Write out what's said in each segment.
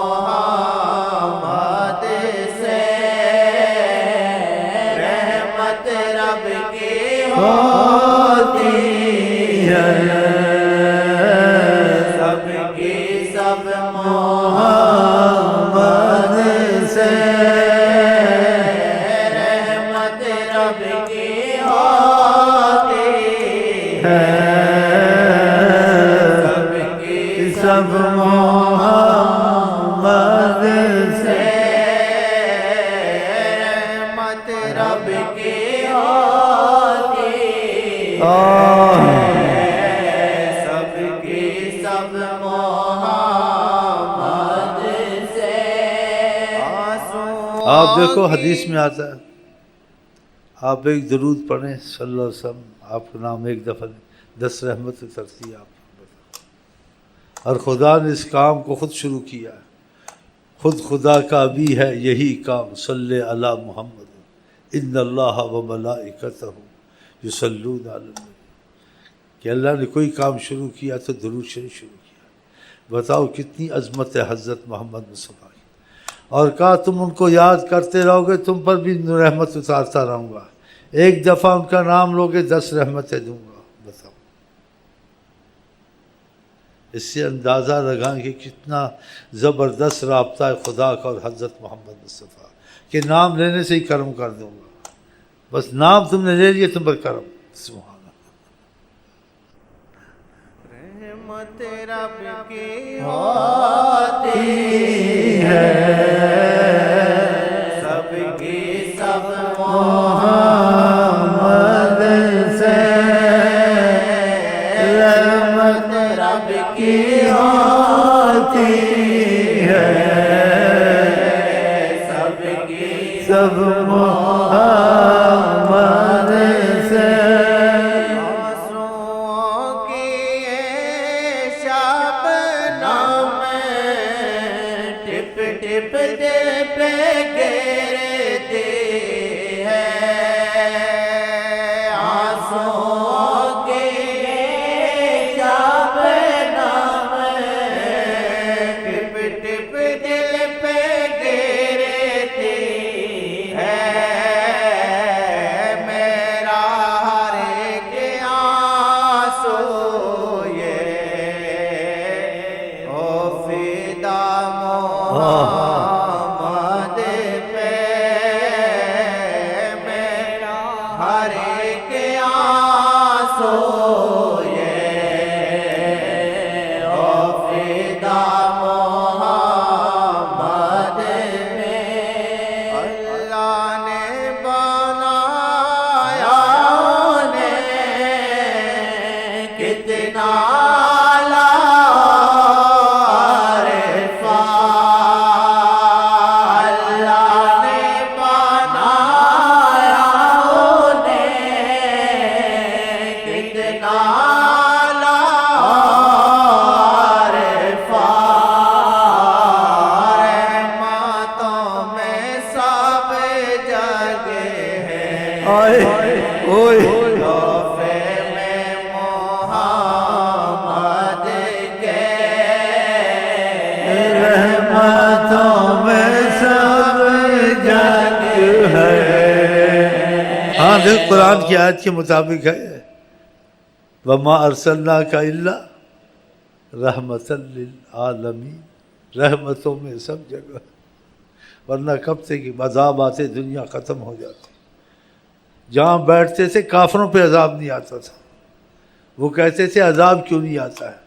محمد سے رحمت رب کی ہوتی ہے، سب کی سب محمد سے رحمت رب کی ہوتی ہے، سب کی سب محمد سے رحمت رب کی ہوتی ہے، سب کی سب محمد سے آپ دیکھو حدیث میں آتا ہے، آپ ایک درود پڑھیں صلی اللہ علیہ وسلم، آپ کا نام ایک دفعہ 10 رحمت اترتی ہے آپ پر۔ اور خدا نے اس کام کو خود شروع کیا ہے، خود خدا کا بھی ہے یہی کام، صلی علی محمد ان اللہ و ملائکتہ یصلون علی النبی، کہ اللہ نے کوئی کام شروع کیا تو درود شریف شروع کیا۔ بتاؤ کتنی عظمت ہے حضرت محمد مصطفیٰ کی۔ اور کہا تم ان کو یاد کرتے رہو گے تم پر بھی رحمت اتارتا رہوں گا، ایک دفعہ ان کا نام لوگے 10 رحمتیں دوں گا۔ بتاؤ، اس سے اندازہ لگائیں کہ کتنا زبردست رابطہ ہے خدا کا اور حضرت محمد مصطفیٰ، کہ نام لینے سے ہی کرم کر دوں گا، بس نام تم نے لے لیے تم پر کرم۔ سبحان رحمت رب کی ہوتی ہے، سب کی سب محمد سے رحمت رب کی ہوتی ہے، سب کی سب محمد سے ٹپ دل پہ گرتی ہے، آنسوؤں کی شبنم ٹپ ٹپ دل پہ گرتی ہے، میرا ہر ایک آنسو یہ او فدا محمد پہ، میرا ہر ایک آنسو یہ او فدا محمد پہ، اللہ نے بنایا انہیں کتنا قرآن کی آیت کے مطابق ہے، وَمَا أَرْسَلْنَاكَ إِلَّا رَحْمَةً لِلْعَالَمِينَ، رحمتوں میں سب جگہ، ورنہ کب سے کہ عذاب آتے دنیا ختم ہو جاتی، جہاں بیٹھتے تھے کافروں پہ عذاب نہیں آتا تھا، وہ کہتے تھے عذاب کیوں نہیں آتا ہے،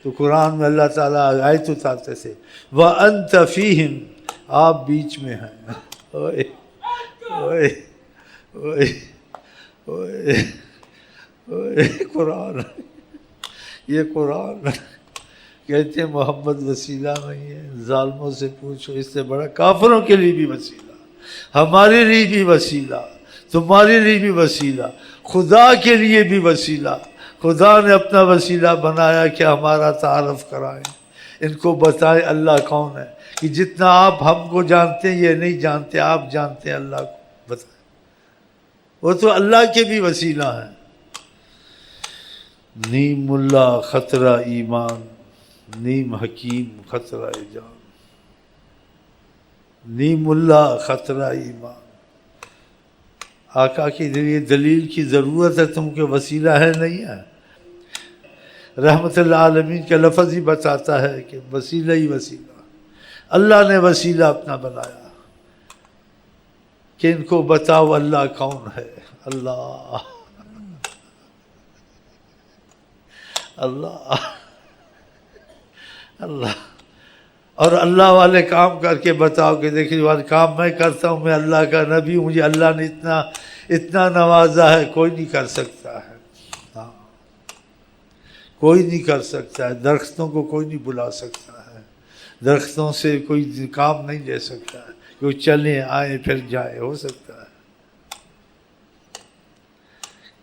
تو قرآن میں اللہ تعالیٰ آیت اتارتے تھے وَأَنْتَ فِيهِمْ، آپ بیچ میں ہیں۔ اوئے اوئے اوئے اوئے اوئے، قرآن، یہ قرآن کہتے ہیں محمد وسیلہ نہیں ہے، ظالموں سے پوچھو، اس سے بڑا کافروں کے لیے بھی وسیلہ، ہمارے لیے بھی وسیلہ، تمہارے لیے بھی وسیلہ، خدا کے لیے بھی وسیلہ۔ خدا نے اپنا وسیلہ بنایا کہ ہمارا تعارف کرائیں، ان کو بتائیں اللہ کون ہے، کہ جتنا آپ ہم کو جانتے ہیں یہ نہیں جانتے، آپ جانتے ہیں اللہ کو، بتائیں، وہ تو اللہ کے بھی وسیلہ ہیں۔ نیم اللہ خطرہ ایمان نیم حکیم خطرہ جان، نیم اللہ خطرہ ایمان۔ آقا کے ذریعے دلیل کی ضرورت ہے تم کہ وسیلہ ہے نہیں ہے؟ رحمت العالمین کا لفظ ہی بتاتا ہے کہ وسیلہ ہی وسیلہ، اللہ نے وسیلہ اپنا بنایا کہ ان کو بتاؤ اللہ کون ہے۔ اللہ اللہ اللہ، اور اللہ والے کام کر کے بتاؤ کہ دیکھیے والے کام میں کرتا ہوں، میں اللہ کا نبی ہوں، مجھے اللہ نے اتنا نوازا ہے، کوئی نہیں کر سکتا ہے۔ ہاں، کوئی نہیں کر سکتا ہے، درختوں کو کوئی نہیں بلا سکتا ہے، درختوں سے کوئی کام نہیں لے سکتا ہے، کوئی چلیں آئیں پھر جائیں، ہو سکتا ہے؟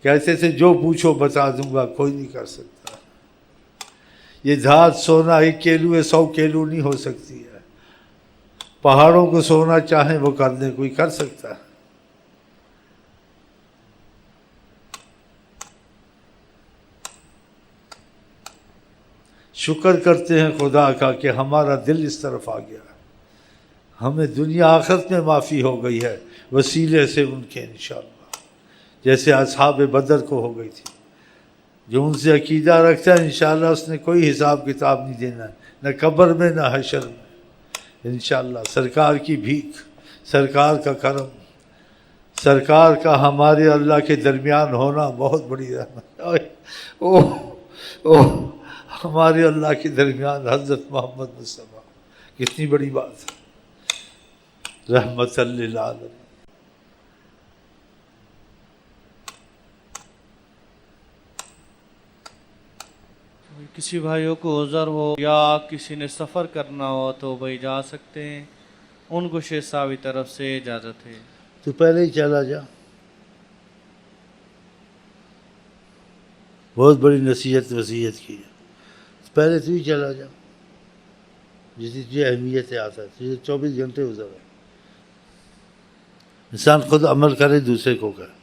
کہتے تھے جو پوچھو بتا دوں گا، کوئی نہیں کر سکتا۔ یہ دھات سونا 1 کیلو ہے، 100 کیلو نہیں ہو سکتی ہے۔ پہاڑوں کو سونا چاہیں وہ کر دیں، کوئی کر سکتا ہے؟ شکر کرتے ہیں خدا کا کہ ہمارا دل اس طرف آ گیا، ہمیں دنیا آخرت میں معافی ہو گئی ہے وسیلے سے ان کے انشاءاللہ، جیسے اصحاب بدر کو ہو گئی تھی۔ جو ان سے عقیدہ رکھتا ہے انشاءاللہ اس نے کوئی حساب کتاب نہیں دینا، نہ قبر میں نہ حشر میں انشاءاللہ۔ سرکار کی بھیک، سرکار کا کرم، سرکار کا ہمارے اللہ کے درمیان ہونا بہت بڑی رحمت۔ اوہ ہمارے اللہ کے درمیان حضرت محمد مصطفیٰ، کتنی بڑی بات ہے، رحمت للعالمین۔ کسی بھائیوں کو عذر ہو یا کسی نے سفر کرنا ہو تو بھائی جا سکتے ہیں، ان کو شیخ صاحب کی طرف سے اجازت ہے۔ تو پہلے ہی چلا جا، بہت بڑی نصیحت وصیت کی ہے، پہلے تو ہی چلا جا، جس کی تجھے اہمیت آتا ہے، تجھے 24 گھنٹے گزر ہے۔ انسان خود عمل کرے، دوسرے کو کرے۔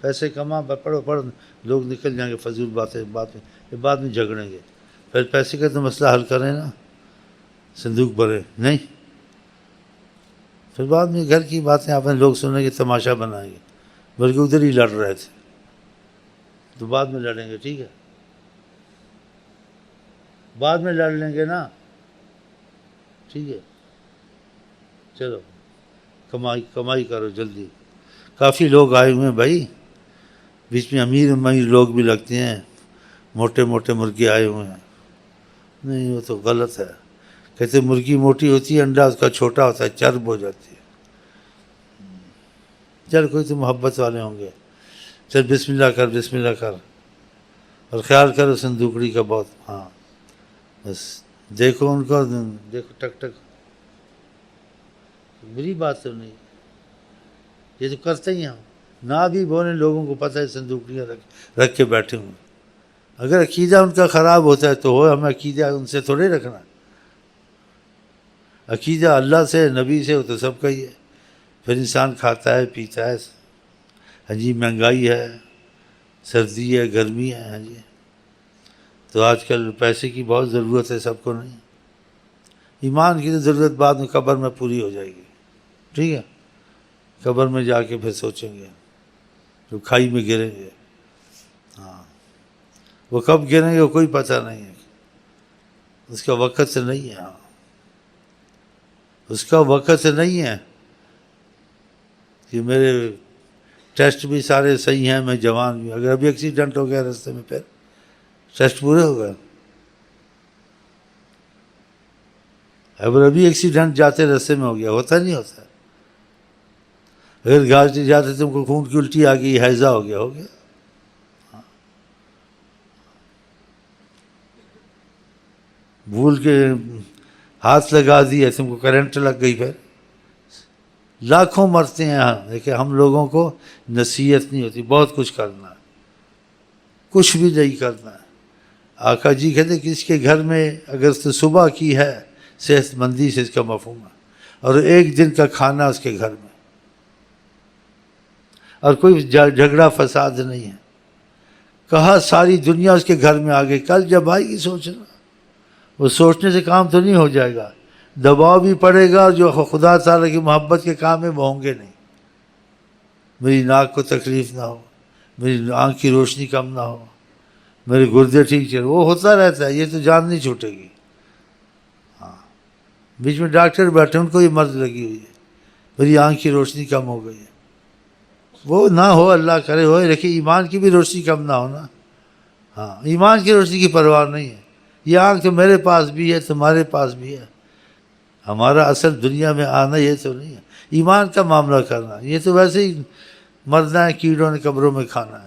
پیسے کما، پڑھو، لوگ نکل جائیں گے، فضول باتیں بعد میں جھگڑیں گے، پھر پیسے کا تو مسئلہ حل کریں نا، صندوق بھرے نہیں، پھر بعد میں گھر کی باتیں آپ نے لوگ سنیں گے، تماشا بنائیں گے، بلکہ ادھر ہی لڑ رہے تھے تو بعد میں لڑیں گے، ٹھیک ہے؟ بعد میں لڑ لیں گے نا، ٹھیک ہے؟ چلو کمائی کرو جلدی۔ کافی لوگ آئے ہوئے ہیں بھائی، بیچ میں امیر لوگ بھی لگتے ہیں، موٹے مرغے آئے ہوئے ہیں، نہیں وہ تو غلط ہے۔ کہتے مرغی موٹی ہوتی ہے، انڈا اس کا چھوٹا ہوتا ہے، چرب ہو جاتی ہے۔ چل کوئی تو محبت والے ہوں گے، چل بسم اللہ کر، اور خیال کرو صندوقڑی کا بہت، ہاں بس دیکھو ان کو، دیکھو ٹک بری بات تو نہیں، یہ تو کرتے ہی ہم نہ بھی بولیں، لوگوں کو پتہ ہے صندوقڑیاں رکھ کے بیٹھے ہوں۔ اگر عقیدہ ان کا خراب ہوتا ہے تو ہو، ہمیں عقیدہ ان سے تھوڑے رکھنا، عقیدہ اللہ سے، نبی سے، وہ تو سب کا ہی ہے۔ پھر انسان کھاتا ہے پیتا ہے، ہاں جی، مہنگائی ہے، سردی ہے، گرمی ہے، ہاں جی، تو آج کل پیسے کی بہت ضرورت ہے، سب کو نہیں۔ ایمان کی تو ضرورت بعد میں قبر میں پوری ہو جائے گی، ٹھیک ہے؟ قبر میں جا کے پھر سوچیں گے، جو کھائی میں گریں گے، ہاں وہ کب گریں گے وہ کوئی پتہ نہیں ہے، اس کا وقت سے نہیں ہے، ہاں اس کا وقت سے نہیں ہے کہ میرے ٹیسٹ بھی سارے صحیح ہیں، میں جوان بھی، اگر ابھی ایکسیڈنٹ ہو گیا راستے میں پھر ٹیسٹ پورے ہو گئے، اگر ابھی ایکسیڈنٹ جاتے راستے میں ہو گیا، ہوتا نہیں ہوتا، اگر گاڑی جاتے تم کو خون کی الٹی آ گئی، ہیضہ ہو گیا، بھول کے ہاتھ لگا دیا، تم کو کرنٹ لگ گئی، پھر لاکھوں مرتے ہیں یہاں، لیکن ہم لوگوں کو نصیحت نہیں ہوتی، بہت کچھ کرنا ہے، کچھ بھی نہیں کرنا ہے۔ آقا جی کہتے کہ اس کے گھر میں اگر تو صبح کی ہے، صحت مندی سے اس کا مفہوم ہے، اور ایک دن کا کھانا اس کے گھر میں، اور کوئی جھگڑا فساد نہیں ہے، کہا ساری دنیا اس کے گھر میں آ گئی. کل جب آئے گی سوچنا. وہ سوچنے سے کام تو نہیں ہو جائے گا، دباؤ بھی پڑے گا، جو خدا تعالیٰ کی محبت کے کام ہیں وہ ہوں گے نہیں. میری ناک کو تکلیف نہ ہو، میری آنکھ کی روشنی کم نہ ہو، میرے گردے ٹھیک چلے، وہ ہوتا رہتا ہے، یہ تو جان نہیں چھوٹے گی. ہاں بیچ میں ڈاکٹر بیٹھے ان کو یہ مرض لگی ہوئی ہے، میری آنکھ کی روشنی کم ہو گئی ہے. وہ نہ ہو، اللہ کرے ہو، لیکن ایمان کی بھی روشنی کم نہ ہونا. ہاں ایمان کی روشنی کی پرواہ نہیں ہے. یہ آنکھ تو میرے پاس بھی ہے، تمہارے پاس بھی ہے. ہمارا اصل دنیا میں آنا یہ تو نہیں ہے. ایمان کا معاملہ کرنا، یہ تو ویسے ہی مرنا ہے، کیڑوں نے قبروں میں کھانا ہے.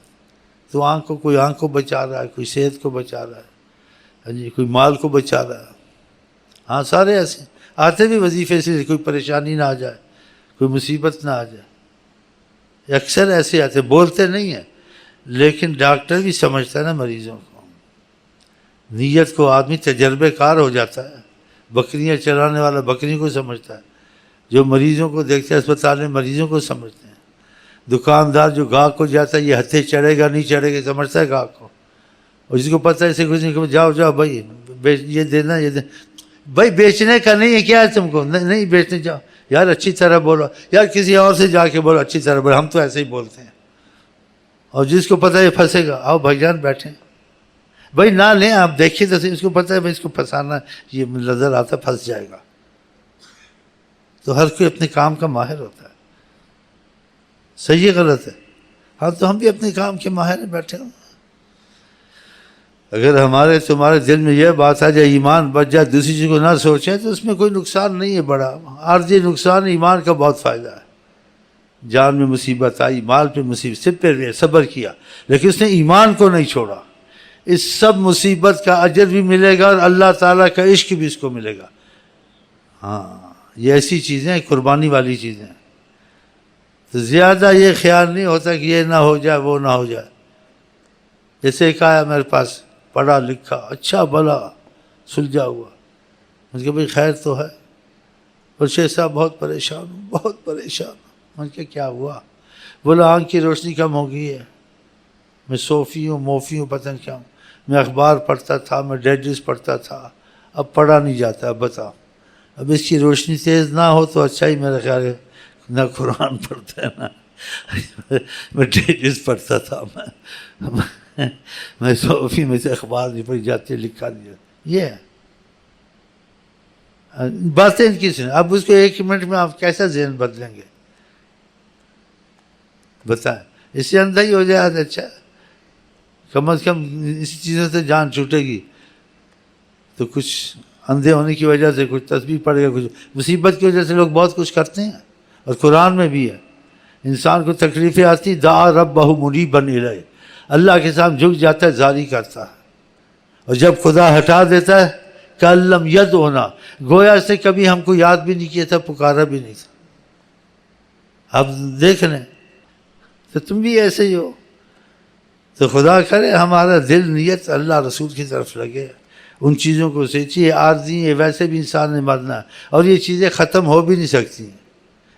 تو آنکھ کو، کوئی آنکھ کو بچا رہا ہے، کوئی صحت کو بچا رہا ہے، ہاں جی، کوئی مال کو بچا رہا ہے. ہاں سارے ایسے آتے بھی وظیفے سے، کوئی پریشانی نہ آ جائے، کوئی مصیبت نہ آ جائے. اکثر ایسے آتے، بولتے نہیں ہیں لیکن ڈاکٹر بھی سمجھتا ہے نا مریضوں کو. نیت کو آدمی تجربے کار ہو جاتا ہے. بکریاں چلانے والا بکری کو سمجھتا ہے، جو مریضوں کو دیکھتے ہیں اسپتال میں مریضوں کو سمجھتے ہیں. دکاندار جو گاہک کو جاتا ہے یہ ہتھے چڑھے گا نہیں چڑھے گا سمجھتا ہے گاہک کو. اور جس کو پتہ ہے اسے کچھ نہیں کہ جاؤ جاؤ بھائی یہ دینا یہ دینا. بھائی بیچنے کا نہیں ہے کیا ہے تم کو؟ نہیں بیچنے جاؤ یار، اچھی طرح بولو یار، کسی اور سے جا کے بولو اچھی طرح بولو. ہم تو ایسے ہی بولتے ہیں. اور جس کو پتہ ہے یہ پھنسے گا، آؤ بھائی جان بیٹھیں. بھائی نہ لیں آپ، دیکھیے تو اس کو پتہ ہے بھائی اس کو پھنسانا، یہ نظر آتا پھنس جائے گا. تو ہر کوئی اپنے کام کا ماہر ہوتا ہے. صحیح غلط ہے؟ ہاں تو ہم بھی اپنے کام کے ماہر ہیں، بیٹھے ہوں. اگر ہمارے تمہارے دل میں یہ بات آ جائے ایمان بچ جائے، دوسری چیز کو نہ سوچیں، تو اس میں کوئی نقصان نہیں ہے بڑا. عارضی نقصان ایمان کا بہت فائدہ ہے. جان میں مصیبت آئی، مال پہ مصیبت، سب پہ صبر کیا، لیکن اس نے ایمان کو نہیں چھوڑا. اس سب مصیبت کا اجر بھی ملے گا اور اللہ تعالیٰ کا عشق بھی اس کو ملے گا. ہاں یہ ایسی چیزیں ہیں، قربانی والی چیزیں. تو زیادہ یہ خیال نہیں ہوتا کہ یہ نہ ہو جائے وہ نہ ہو جائے. جیسے ایک آیا میرے پاس، پڑھا لکھا، اچھا بھلا، سلجھا ہوا. مجھ کہ بھائی خیر تو ہے. اور شیخ صاحب بہت پریشان ہوں، بہت پریشان ہوں. مجھ کہ کیا ہوا؟ بولا آنکھ کی روشنی کم ہو گئی ہے، میں صوفی ہوں موفی ہوں پتہ نہیں کیا ہوں. میں اخبار پڑھتا تھا، میں ڈیڈیز پڑھتا تھا، اب پڑھا نہیں جاتا. اب بتاؤ، اب اس کی روشنی تیز نہ ہو تو اچھا ہی. میرا خیال ہے نہ قرآن پڑھتا ہے نہ میں ڈیڈیز پڑھتا تھا، میں صوفی میں سے اخبار نہیں پڑھی جاتی، لکھا نہیں جاتا. یہ ہے باتیں ان کی سنیں. اب اس کو 1 منٹ میں آپ کیسا ذہن بدلیں گے بتائیں؟ اس سے اندھا ہی ہو جائے. اچھا کم از کم اسی چیزوں سے جان چھوٹے گی تو کچھ اندھے ہونے کی وجہ سے کچھ تسبیح پڑے گا، کچھ مصیبت کی وجہ سے لوگ بہت کچھ کرتے ہیں. اور قرآن میں بھی ہے انسان کو تکلیفیں آتی، دعا ربہ منیبا الیہ، اللہ کے سامنے جھک جاتا ہے، زاری کرتا ہے. اور جب خدا ہٹا دیتا ہے کَلَّمْ یدعنا، گویا اس نے کبھی ہم کو یاد بھی نہیں کیا تھا، پکارا بھی نہیں تھا. اب دیکھ لیں تو تم بھی ایسے ہی ہو. تو خدا کرے ہمارا دل نیت اللہ رسول کی طرف لگے، ان چیزوں کو سوچیے. عارضی ہے، ویسے بھی انسان نے مرنا ہے اور یہ چیزیں ختم ہو بھی نہیں سکتی ہیں.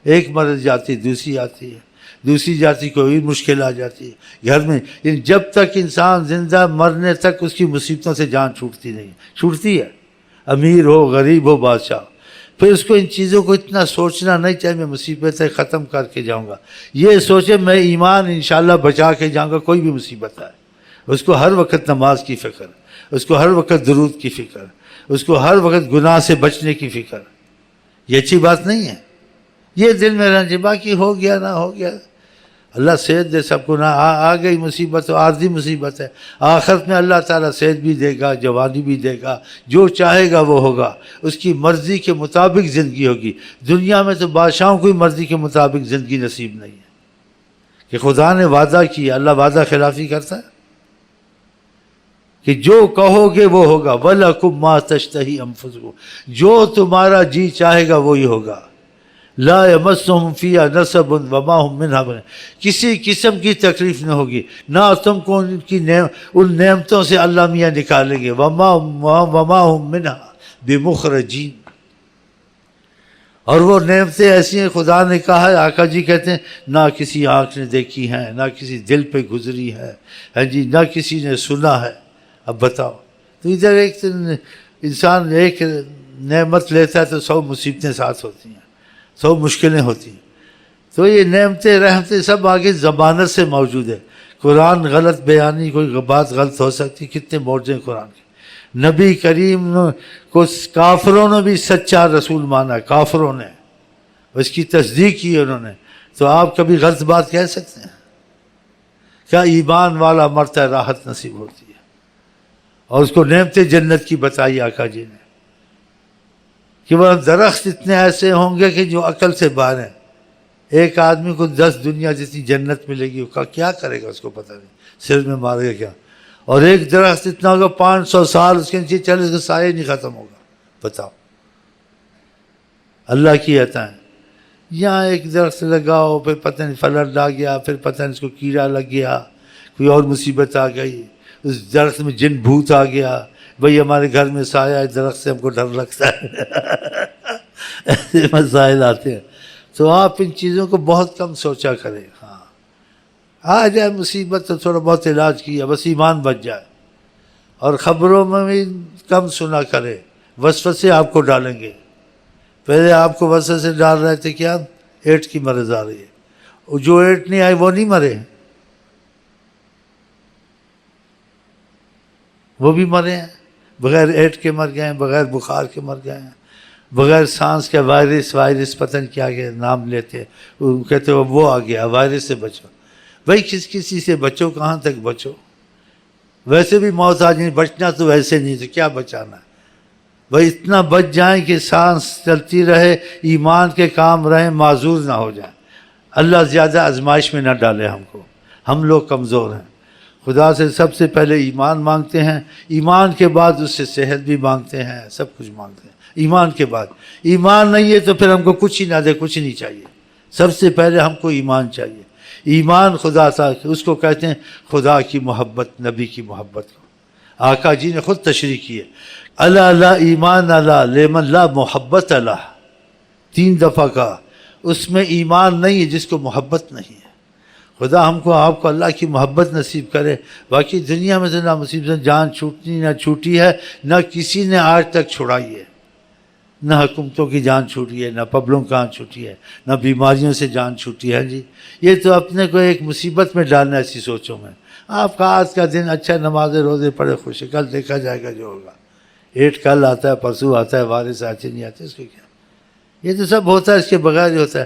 ایک مرض جاتی دوسری آتی ہے، دوسری جاتی کوئی مشکل آ جاتی ہے گھر میں. یعنی جب تک انسان زندہ، مرنے تک اس کی مصیبتوں سے جان چھوٹتی نہیں. چھوٹتی ہے، امیر ہو غریب ہو بادشاہ. پھر اس کو ان چیزوں کو اتنا سوچنا نہیں چاہیے میں مصیبتیں ختم کر کے جاؤں گا. یہ سوچے میں ایمان انشاءاللہ بچا کے جاؤں گا، کوئی بھی مصیبت آئے. اس کو ہر وقت نماز کی فکر، اس کو ہر وقت درود کی فکر، اس کو ہر وقت گناہ سے بچنے کی فکر. یہ اچھی بات نہیں ہے. یہ دل میں رہنا چاہیے. باقی ہو گیا نہ ہو گیا، اللہ صحت دے سب کو. نہ آ گئی مصیبت تو عارضی مصیبت ہے، آخرت میں اللہ تعالیٰ صحت بھی دے گا، جوانی بھی دے گا، جو چاہے گا وہ ہوگا. اس کی مرضی کے مطابق زندگی ہوگی. دنیا میں تو بادشاہوں کی مرضی کے مطابق زندگی نصیب نہیں ہے کہ خدا نے وعدہ کیا. اللہ وعدہ خلافی کرتا ہے کہ جو کہو گے وہ ہوگا. وَلَكُمْ مَا تَشْتَهِي أَنفُسُكُمْ، جو تمہارا جی چاہے گا وہی ہوگا. لا يمسهم فيها نصب وما هم منها، کسی قسم کی تکلیف نہ ہوگی، نہ تم کو ان نعمتوں سے اللہ میاں نکالیں گے. وما هم منها بمخرجین. اور وہ نعمتیں ایسی ہیں خدا نے کہا ہے، آقا جی کہتے ہیں نہ کسی آنکھ نے دیکھی ہیں، نہ کسی دل پہ گزری ہے، ہاں جی، نہ کسی نے سنا ہے۔ اب بتاؤ، تو ادھر ایک انسان ایک نعمت لیتا ہے تو 100 مصیبتیں ساتھ ہوتی ہیں، 100 مشکلیں ہوتی ہیں۔ تو یہ نعمتیں رحمتیں سب آگے ضمانت سے موجود ہے۔ قرآن غلط بیانی، کوئی بات غلط ہو سکتی، کتنے معجزے قرآن کے۔ نبی کریم کو کافروں نے بھی سچا رسول مانا، کافروں نے اس کی تصدیق کی انہوں نے، تو آپ کبھی غلط بات کہہ سکتے ہیں؟ کیا ایمان والا مرتا ہے راحت نصیب ہوتی ہے، اور اس کو نعمت جنت کی بتائی آقا جی نے کہ وہ درخت اتنے ایسے ہوں گے کہ جو عقل سے باہر ہیں۔ ایک آدمی کو 10 دنیا جتنی جنت ملے گی، وہ کیا کرے گا اس کو پتہ نہیں، سر میں مارے گا کیا۔ اور ایک درخت اتنا ہوگا 500 سال اس کے نیچے چلے، اس کا سایہ نہیں ختم ہوگا۔ بتاؤ، اللہ کی عطا ہے۔ یہاں ایک درخت لگاؤ، پھر پتہ نہیں فلڈ آ گیا، پھر پتہ نہیں اس کو کیڑا لگ گیا، کوئی اور مصیبت آ گئی، اس درخت میں جن بھوت آ گیا، بھئی ہمارے گھر میں سایہ ہے، درخت سے ہم کو ڈر لگتا ہے۔ ایسے مسائل آتے ہیں۔ تو آپ ان چیزوں کو بہت کم سوچا کریں۔ ہاں، آ جائے مصیبت تو تھوڑا بہت علاج کیا، بس ایمان بچ جائے۔ اور خبروں میں بھی کم سنا کرے، وسوسے آپ کو ڈالیں گے۔ پہلے آپ کو وسوسے ڈال رہے تھے کیا ایڈس کی مرض آ رہی ہے، جو ایڈس نہیں آئی وہ نہیں مرے، وہ بھی مرے ہیں، بغیر ایڈس کے مر گئے ہیں، بغیر بخار کے مر گئے ہیں، بغیر سانس کے وائرس پتہ نہیں کیا کہ نام لیتے، وہ کہتے وہ آ گیا، وائرس سے بچو۔ بھائی کسی سے بچو، کہاں تک بچو؟ ویسے بھی موت آ جائے، بچنا تو ویسے نہیں، تو کیا بچانا ہے؟ بھائی اتنا بچ جائیں کہ سانس چلتی رہے، ایمان کے کام رہیں، معذور نہ ہو جائیں۔ اللہ زیادہ آزمائش میں نہ ڈالے ہم کو، ہم لوگ کمزور ہیں۔ خدا سے سب سے پہلے ایمان مانگتے ہیں، ایمان کے بعد اس سے صحت بھی مانگتے ہیں، سب کچھ مانگتے ہیں ایمان کے بعد۔ ایمان نہیں ہے تو پھر ہم کو کچھ ہی نہ دے، کچھ نہیں چاہیے۔ سب سے پہلے ہم کو ایمان چاہیے۔ ایمان خدا تھا، اس کو کہتے ہیں خدا کی محبت، نبی کی محبت کو آقا جی نے خود تشریح کی ہے۔ اللہ لا ایمان اللہ لمن لا محبت اللہ، 3 دفعہ کہا۔ اس میں ایمان نہیں ہے جس کو محبت نہیں ہے۔ خدا ہم کو آپ کو اللہ کی محبت نصیب کرے۔ باقی دنیا میں سے نہ مصیبت جان چھوٹنی نہ چھوٹی ہے، نہ کسی نے آج تک چھڑائی ہے، نہ حکومتوں کی جان چھوٹی ہے، نہ پبلوں کی جان چھوٹی ہے، نہ بیماریوں سے جان چھوٹی ہے۔ جی یہ تو اپنے کو ایک مصیبت میں ڈالنا ایسی سوچوں میں۔ آپ کا آج کا دن اچھا، نماز روزے پڑھے، خوش، کل دیکھا جائے گا جو ہوگا۔ ایٹ کل آتا ہے، پرسوں آتا ہے، وارث آتے نہیں آتے، اس کو کیا؟ یہ تو سب ہوتا ہے، اس کے بغیر ہی ہوتا ہے۔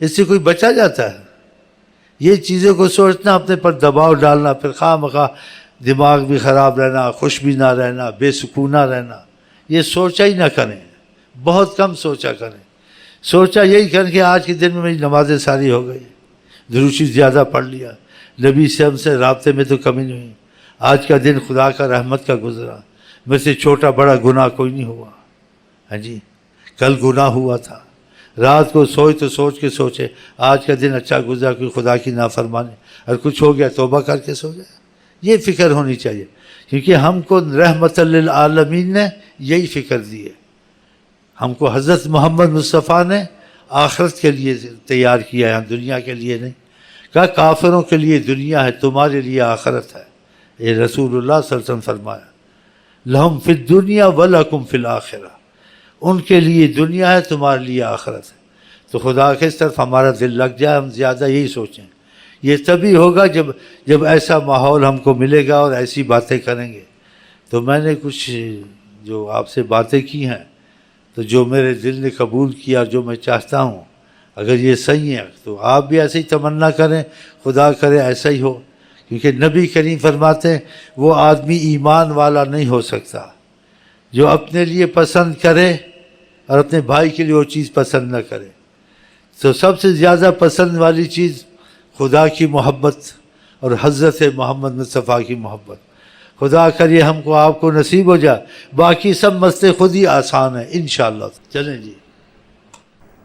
اس سے کوئی بچا جاتا ہے؟ یہ چیزوں کو سوچنا، اپنے پر دباؤ ڈالنا، پھر خواہ مخواہ دماغ بھی خراب رہنا، خوش بھی نہ رہنا، بے سکون نہ رہنا، یہ سوچا ہی نہ کریں، بہت کم سوچا کریں۔ سوچا یہی کریں کہ آج کے دن میں میری نمازیں ساری ہو گئی، درود شریف زیادہ پڑھ لیا، نبی سے ہم سے رابطے میں تو کمی نہیں ہوئی، آج کا دن خدا کا رحمت کا گزرا، مجھ سے چھوٹا بڑا گناہ کوئی نہیں ہوا۔ ہاں جی، کل گناہ ہوا تھا، رات کو سوئے تو سوچ کے سوچے آج کا دن اچھا گزرا، کوئی خدا کی نافرمانی، اور کچھ ہو گیا توبہ کر کے سو جائے۔ یہ فکر ہونی چاہیے، کیونکہ ہم کو رحمت للعالمین نے یہی فکر دی ہے۔ ہم کو حضرت محمد مصطفیٰ نے آخرت کے لیے تیار کیا ہے، دنیا کے لیے نہیں۔ کہا کافروں کے لیے دنیا ہے، تمہارے لیے آخرت ہے۔ یہ رسول اللہ صلی اللہ علیہ وسلم فرمایا، لہم فی الدنیا ولکم فی الآخرہ، ان کے لیے دنیا ہے، تمہارے لیے آخرت ہے۔ تو خدا کے اس طرف ہمارا دل لگ جائے، ہم زیادہ یہی سوچیں۔ یہ تبھی ہوگا جب ایسا ماحول ہم کو ملے گا اور ایسی باتیں کریں گے۔ تو میں نے کچھ جو آپ سے باتیں کی ہیں، تو جو میرے دل نے قبول کیا، جو میں چاہتا ہوں، اگر یہ صحیح ہے تو آپ بھی ایسے ہی تمنا کریں، خدا کرے ایسا ہی ہو۔ کیونکہ نبی کریم فرماتے ہیں وہ آدمی ایمان والا نہیں ہو سکتا جو اپنے لیے پسند کرے اور اپنے بھائی کے لیے وہ چیز پسند نہ کرے۔ تو سب سے زیادہ پسند والی چیز خدا کی محبت اور حضرت محمد مصطفیٰ کی محبت۔ خدا کریے ہم کو آپ کو نصیب ہو جائے، باقی سب مسئلے خود ہی آسان ہیں انشاءاللہ۔ چلیں جی۔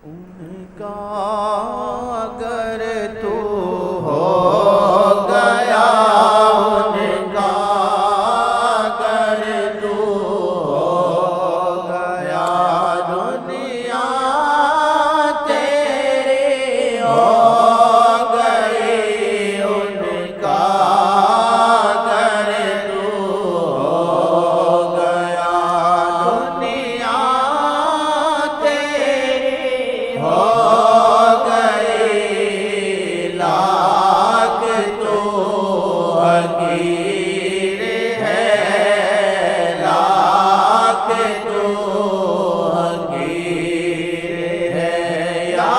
ان کا اگر تو ہو گیا، ان کا اگر تو ہو گیا، دنیا ہو گئی ان کا اگر تو ہو گیا دنیا تیری ہو گئی لاکھ تو حقیر ہے لاکھ تو حقیر ہے یا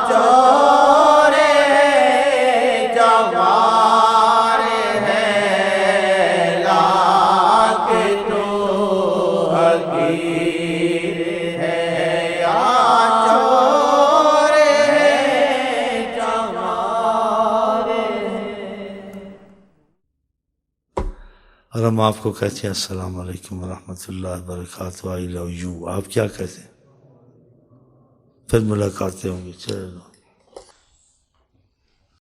چور ہے جوار ہے لاکھ تو حقیر ہے یا چور ہے جوار ہے۔ اور ہم آپ کو کہتے ہیں السلام علیکم ورحمۃ اللہ وبرکاتہ، آئی لو یو، آپ کیا کہتے ہیں؟ پھر ملاقاتیں ہوں گی، چلو۔